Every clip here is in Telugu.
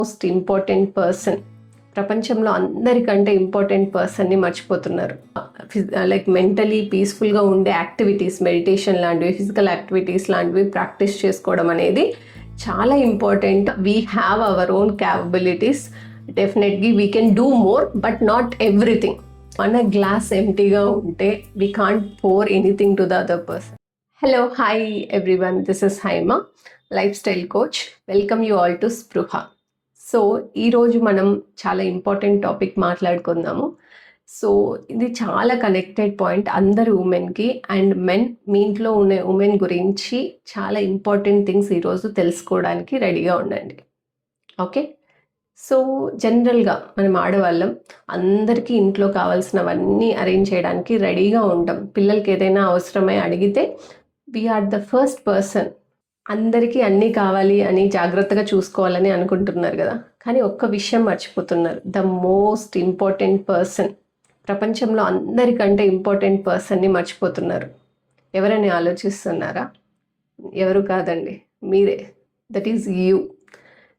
మోస్ట్ ఇంపార్టెంట్ పర్సన్, ప్రపంచంలో అందరికంటే ఇంపార్టెంట్ పర్సన్ని మర్చిపోతున్నారు. లైక్ మెంటలీ పీస్ఫుల్గా ఉండే యాక్టివిటీస్, మెడిటేషన్ లాంటివి, ఫిజికల్ యాక్టివిటీస్ లాంటివి ప్రాక్టీస్ చేసుకోవడం అనేది చాలా important. We have our own capabilities. Definitely we can do more, but not everything. మన గ్లాస్ ఎంటీగా ఉంటే we can't pour anything to the other person. Hello, hi everyone, this is Haima, lifestyle coach. Welcome you all to Spruha. So ఈరోజు మనం చాలా ఇంపార్టెంట్ టాపిక్ మాట్లాడుకుందాము. సో ఇది చాలా కనెక్టెడ్ పాయింట్ అందరు ఉమెన్కి అండ్ మెన్. మీ ఇంట్లో ఉన్న ఉమెన్ గురించి చాలా ఇంపార్టెంట్ థింగ్స్ ఈరోజు తెలుసుకోవడానికి రెడీగా ఉండండి. ఓకే, సో జనరల్గా మనం ఆడవాళ్ళం అందరికీ ఇంట్లో కావాల్సినవన్నీ అరేంజ్ చేయడానికి రెడీగా ఉంటాం. పిల్లలకి ఏదైనా అవసరమై అడిగితే వీఆర్ ద ఫస్ట్ పర్సన్. అందరికీ అన్నీ కావాలి అని జాగ్రత్తగా చూసుకోవాలని అనుకుంటున్నారు కదా, కానీ ఒక్క విషయం మర్చిపోతున్నారు. ద మోస్ట్ ఇంపార్టెంట్ పర్సన్, ప్రపంచంలో అందరికంటే ఇంపార్టెంట్ పర్సన్ని మర్చిపోతున్నారు. ఎవరని ఆలోచిస్తున్నారా? ఎవరు కాదండి, మీరే. That is you.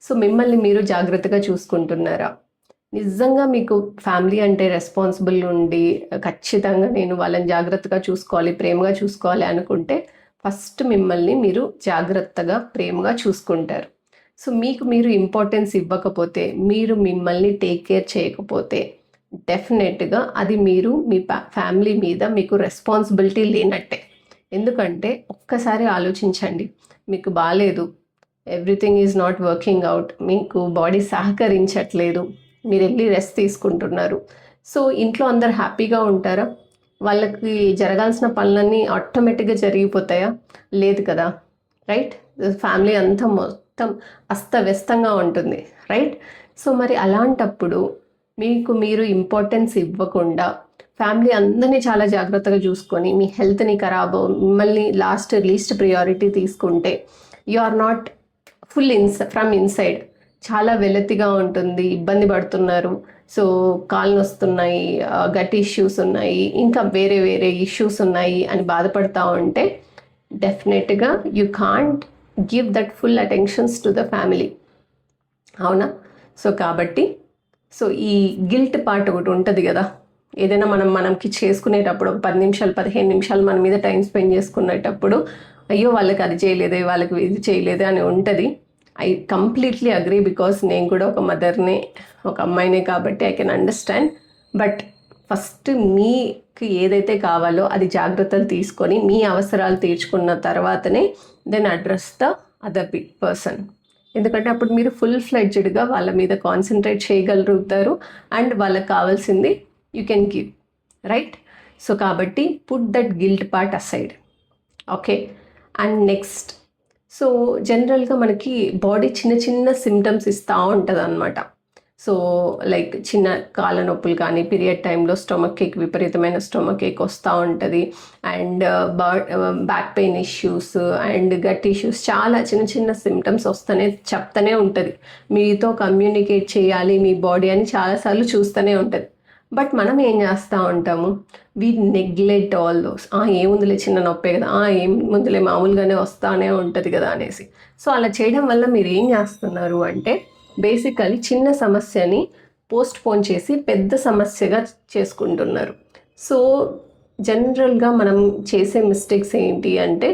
సో మిమ్మల్ని మీరు జాగ్రత్తగా చూసుకుంటున్నారా? నిజంగా మీకు ఫ్యామిలీ అంటే రెస్పాన్సిబుల్ ఉండి ఖచ్చితంగా నేను వాళ్ళని జాగ్రత్తగా చూసుకోవాలి, ప్రేమగా చూసుకోవాలి అనుకుంటే ఫస్ట్ మిమ్మల్ని మీరు జాగ్రత్తగా ప్రేమగా చూసుకుంటారు. సో మీకు మీరు ఇంపార్టెన్స్ ఇవ్వకపోతే, మీరు మిమ్మల్ని టేక్ కేర్ చేయకపోతే డెఫినెట్గా అది మీరు మీ ఫ్యామిలీ మీద మీకు రెస్పాన్సిబిలిటీ లేనట్టే. ఎందుకంటే ఒక్కసారి ఆలోచించండి, మీకు బాగాలేదు, everything is not working out, మీకు బాడీ సహకరించట్లేదు, మీరు వెళ్ళి రెస్ట్ తీసుకుంటున్నారు. సో ఇంట్లో అందరు హ్యాపీగా ఉంటారా? వాళ్ళకి జరగాల్సిన పనులన్నీ ఆటోమేటిక్గా జరిగిపోతాయా? లేదు కదా, రైట్? ఫ్యామిలీ అంతా మొత్తం అస్తవ్యస్తంగా ఉంటుంది, రైట్? సో మరి అలాంటప్పుడు మీకు మీరు ఇంపార్టెన్స్ ఇవ్వకుండా ఫ్యామిలీ అందరినీ చాలా జాగ్రత్తగా చూసుకొని మీ హెల్త్ని ఖరాబ్, మిమ్మల్ని లీస్ట్ ప్రియారిటీ తీసుకుంటే you are not full from inside. చాలా వెలతిగా ఉంటుంది, ఇబ్బంది పడుతున్నారు. సో కాళ్ళు వస్తున్నాయి, గట్ ఇష్యూస్ ఉన్నాయి, ఇంకా వేరే వేరే ఇష్యూస్ ఉన్నాయి అని బాధపడతా ఉంటే డెఫినెట్గా you can't give that full attentions to the family, అవునా? సో కాబట్టి సో ఈ గిల్ట్ పార్ట్ ఒకటి ఉంటుంది కదా, ఏదైనా మనకి చేసుకునేటప్పుడు ఒక 10 నిమిషాలు 15 నిమిషాలు మన మీద టైం స్పెండ్ చేసుకునేటప్పుడు అయ్యో వాళ్ళకి అది చేయలేదే, వాళ్ళకి ఇది చేయలేదే అని ఉంటుంది. ఐ కంప్లీట్లీ అగ్రీ, బికాస్ నేను కూడా ఒక మదర్నే, ఒక అమ్మాయినే కాబట్టి I can understand. But first మీకు ఏదైతే కావాలో అది జాగ్రత్తలు తీసుకొని మీ అవసరాలు తీర్చుకున్న తర్వాతనే then address the other person. ఎందుకంటే అప్పుడు మీరు ఫుల్ ఫ్లెడ్జ్డ్గా వాళ్ళ మీద కాన్సన్ట్రేట్ చేయగలుగుతారు అండ్ వాళ్ళకి కావాల్సింది you can give, right? So కాబట్టి put that guilt part aside. Okay, and next, so జనరల్గా మనకి బాడీ చిన్న చిన్న సిమ్టమ్స్ ఇస్తూ ఉంటుంది అనమాట. సో లైక్ చిన్న కాళ్ళ నొప్పులు కానీ, పీరియడ్ టైంలో స్టొమక్ ఏక్, విపరీతమైన స్టొమక్ ఏక్ వస్తూ ఉంటుంది, and back pain issues and gut issues, చాలా చిన్న చిన్న సిమ్టమ్స్ చెప్తూనే ఉంటుంది. మీతో కమ్యూనికేట్ చేయాలి మీ బాడీ అని చాలాసార్లు చూస్తూనే ఉంటుంది. బట్ మనం ఏం చేస్తూ ఉంటాము, వీ నెగ్లెక్ట్ ఆల్ దోస్. ఏముందిలే, చిన్న నొప్పే కదా, ఏముందిలే, మామూలుగానే వస్తానే ఉంటుంది కదా అనేసి. సో అలా చేయడం వల్ల మీరు ఏం చేస్తున్నారు అంటే బేసికలీ చిన్న సమస్యని పోస్ట్ పోన్ చేసి పెద్ద సమస్యగా చేసుకుంటున్నారు. సో జనరల్గా మనం చేసే మిస్టేక్స్ ఏంటి అంటే,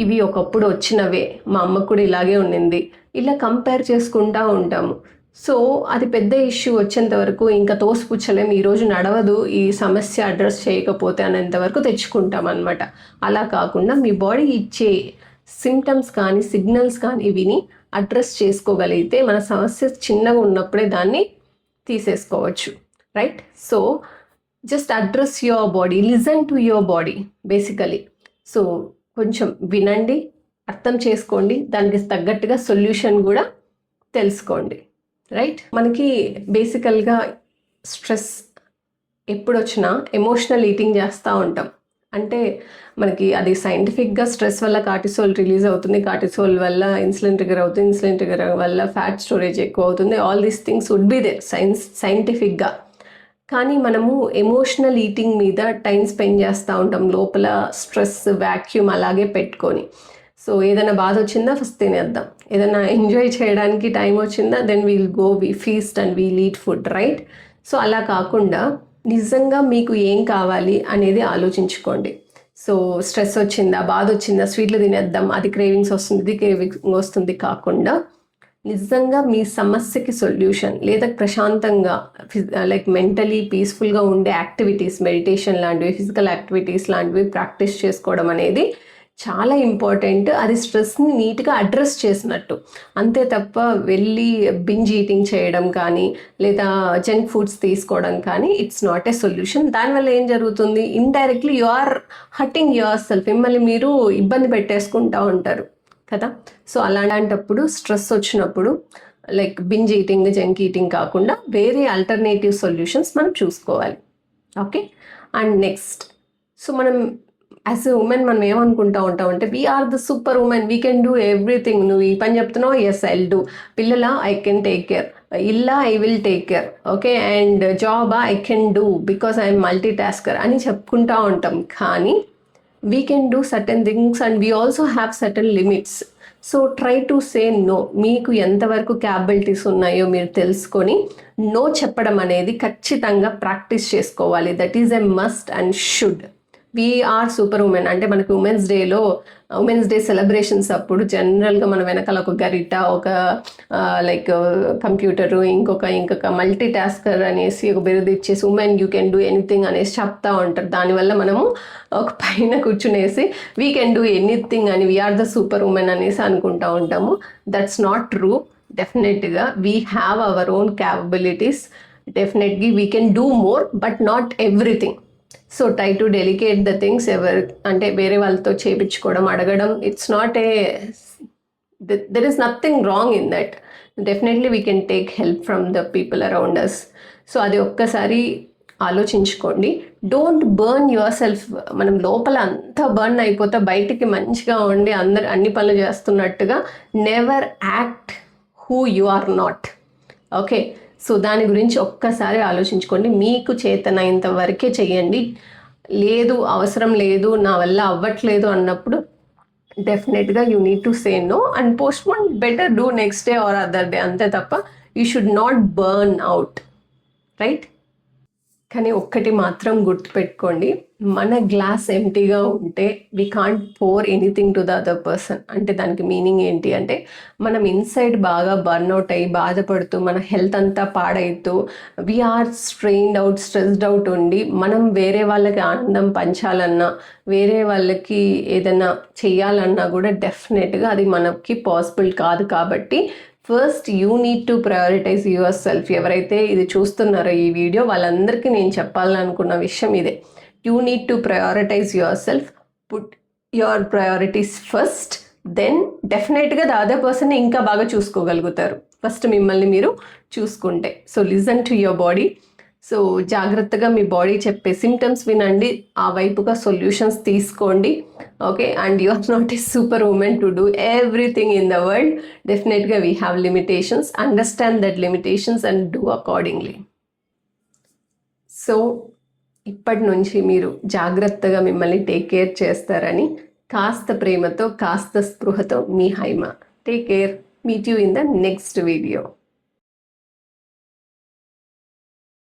ఇవి ఒకప్పుడు వచ్చినవే, మా అమ్మకు కూడా ఇలాగే ఉండింది, ఇలా కంపేర్ చేసుకుంటూ ఉంటాము. సో అది పెద్ద ఇష్యూ వచ్చేంత వరకు ఇంకా తోసిపుచ్చలేము, ఈరోజు నడవదు ఈ సమస్య అడ్రస్ చేయకపోతే అనేంత వరకు తెచ్చుకుంటాం అనమాట. అలా కాకుండా మీ బాడీ ఇచ్చే సిమ్టమ్స్ కానీ సిగ్నల్స్ కానీ విని అడ్రస్ చేసుకోగలిగితే మన సమస్య చిన్నగా ఉన్నప్పుడే దాన్ని తీసేసుకోవచ్చు, right? So just address your body, listen to your body basically. So కొంచెం వినండి, అర్థం చేసుకోండి, దానికి తగ్గట్టుగా సొల్యూషన్ కూడా తెలుసుకోండి, రైట్? మనకి బేసికల్గా స్ట్రెస్ ఎప్పుడు వచ్చినా ఎమోషనల్ ఈటింగ్ చేస్తూ ఉంటాం. అంటే మనకి అది సైంటిఫిక్గా స్ట్రెస్ వల్ల కార్టిసోల్ రిలీజ్ అవుతుంది, కార్టిసోల్ వల్ల ఇన్సులిన్ ట్రిగర్ అవుతుంది, ఇన్సులిన్ ట్రిగర్ వల్ల ఫ్యాట్ స్టోరేజ్ ఎక్కువ అవుతుంది. All these things would be there సైంటిఫిక్గా. కానీ మనము ఎమోషనల్ ఈటింగ్ మీద టైం స్పెండ్ చేస్తూ ఉంటాం, లోపల స్ట్రెస్ వ్యాక్యూమ్ అలాగే పెట్టుకొని. సో ఏదైనా బాధ వచ్చిందా ఫస్ట్ తినేద్దాం, ఏదైనా ఎంజాయ్ చేయడానికి టైం వచ్చిందా then we'll go we feast and we'll eat food, right? So అలా కాకుండా నిజంగా మీకు ఏం కావాలి అనేది ఆలోచించుకోండి. సో స్ట్రెస్ వచ్చిందా, బాధ వచ్చిందా, స్వీట్లు తినేద్దాం, అది క్రేవింగ్స్ వస్తుంది, ఇది క్రేవింగ్స్ వస్తుంది కాకుండా నిజంగా మీ సమస్యకి సొల్యూషన్ లేదా ప్రశాంతంగా లైక్ మెంటలీ పీస్ఫుల్గా ఉండే యాక్టివిటీస్, మెడిటేషన్ లాంటివి, ఫిజికల్ యాక్టివిటీస్ లాంటివి ప్రాక్టీస్ చేసుకోవడం అనేది చాలా ఇంపార్టెంట్. అది స్ట్రెస్ని నీట్గా అడ్రస్ చేసినట్టు, అంతే తప్ప వెళ్ళి బింజ్ ఈటింగ్ చేయడం కానీ లేదా జంక్ ఫుడ్స్ తీసుకోవడం కానీ ఇట్స్ నాట్ ఏ సొల్యూషన్. దానివల్ల ఏం జరుగుతుంది, indirectly you are hurting yourself, మిమ్మల్ని మీరు ఇబ్బంది పెట్టేసుకుంటూ ఉంటారు కదా. సో అలాంటప్పుడు స్ట్రెస్ వచ్చినప్పుడు like binge eating, junk eating కాకుండా వేరే ఆల్టర్నేటివ్ సొల్యూషన్స్ మనం చూసుకోవాలి. ఓకే, అండ్ నెక్స్ట్, సో మనం యాజ్ ఎ ఉమెన్ మనం ఏమనుకుంటూ ఉంటామంటే we are the super women, we can do everything. నువ్వు ఈ పని చెప్తున్నావు, ఎస్ ఐ విల్ డూ. పిల్లల ఐ కెన్ టేక్ కేర్, ఇల్లా I will take care, okay, and జాబా I can do because I'm multi tasker అని చెప్పుకుంటూ ఉంటాం. కానీ we can do certain things and we also have certain limits. So try to say no. మీకు ఎంతవరకు క్యాపబిలిటీస్ ఉన్నాయో మీరు తెలుసుకొని నో చెప్పడం అనేది ఖచ్చితంగా ప్రాక్టీస్ చేసుకోవాలి. That is a must and should. We're super women అంటే మనకి ఉమెన్స్ డే సెలబ్రేషన్స్ అప్పుడు జనరల్గా మన వెనకాల ఒక గరిట, ఒక లైక్ కంప్యూటరు, ఇంకొక మల్టీ టాస్కర్ అనేసి ఒక బిరుదు ఇచ్చేసి women you can do anything అనేసి చెప్తా ఉంటారు. దానివల్ల మనము ఒక పైన కూర్చునేసి వీ కెన్ డూ ఎనీథింగ్ అని, వీఆర్ ద సూపర్ ఉమెన్ అనేసి అనుకుంటూ ఉంటాము. That's not true. డెఫినెట్గా we have our own capabilities. Definitely we can do more but not everything. So try to delegate the things. అంటే వేరే వాళ్ళతో చేయించుకోవడం, అడగడం, it's not there is nothing wrong in that. Definitely we can take help from the people around us. So అది ఒక్కసారి ఆలోచించుకోండి. Don't burn yourself. మనం లోపల అంతా బర్న్ అయిపోతే బయటికి మంచిగా ఉండి అన్ని పనులు చేస్తున్నట్టుగా never act who you are not. Okay, so దాని గురించి ఒక్కసారి ఆలోచించుకోండి. మీకు చేతనైనంత వరకే చెయ్యండి. లేదు, అవసరం లేదు, నా వల్ల అవ్వట్లేదు అన్నప్పుడు డెఫినెట్గా you need to say no and postpone. Better do next day or other day, అంతే తప్ప you should not burn out, right? కానీ ఒక్కటి మాత్రం గుర్తుపెట్టుకోండి, మన గ్లాస్ ఎంటీగా ఉంటే we can't pour anything to the other person. అంటే దానికి మీనింగ్ ఏంటి అంటే మనం ఇన్సైడ్ బాగా బర్న్అవుట్ అయ్యి బాధపడుతూ మన హెల్త్ అంతా పాడైతూ we are strained out, stressed out ఉండి మనం వేరే వాళ్ళకి ఆనందం పంచాలన్నా, వేరే వాళ్ళకి ఏదైనా చెయ్యాలన్నా కూడా డెఫినెట్గా అది మనకి పాసిబుల్ కాదు. కాబట్టి first you need to prioritize yourself. ఎవరైతే ఇది చూస్తున్నారో ఈ వీడియో, వాళ్ళందరికీ నేను చెప్పాలనుకున్న విషయం ఇదే. You need to prioritize yourself, put your priorities first, then డెఫినెట్గా ద అదర్ పర్సన్ని ఇంకా బాగా చూసుకోగలుగుతారు ఫస్ట్ మిమ్మల్ని మీరు చూసుకుంటే. So listen to your body. So జాగ్రత్తగా మీ బాడీ చెప్పే సిమ్టమ్స్ వినండి, ఆ వైపుగా సొల్యూషన్స్ తీసుకోండి. Okay, and you are not a super women to do everything in the world. డెఫినెట్గా we have limitations. Understand that limitations and do accordingly. So ఇప్పటి నుంచి మీరు జాగ్రత్తగా మిమ్మల్ని టేక్ కేర్ చేస్తారని కాస్త ప్రేమతో, కాస్త స్పృహతో మీ Haima. Take care. Meet you in the next video.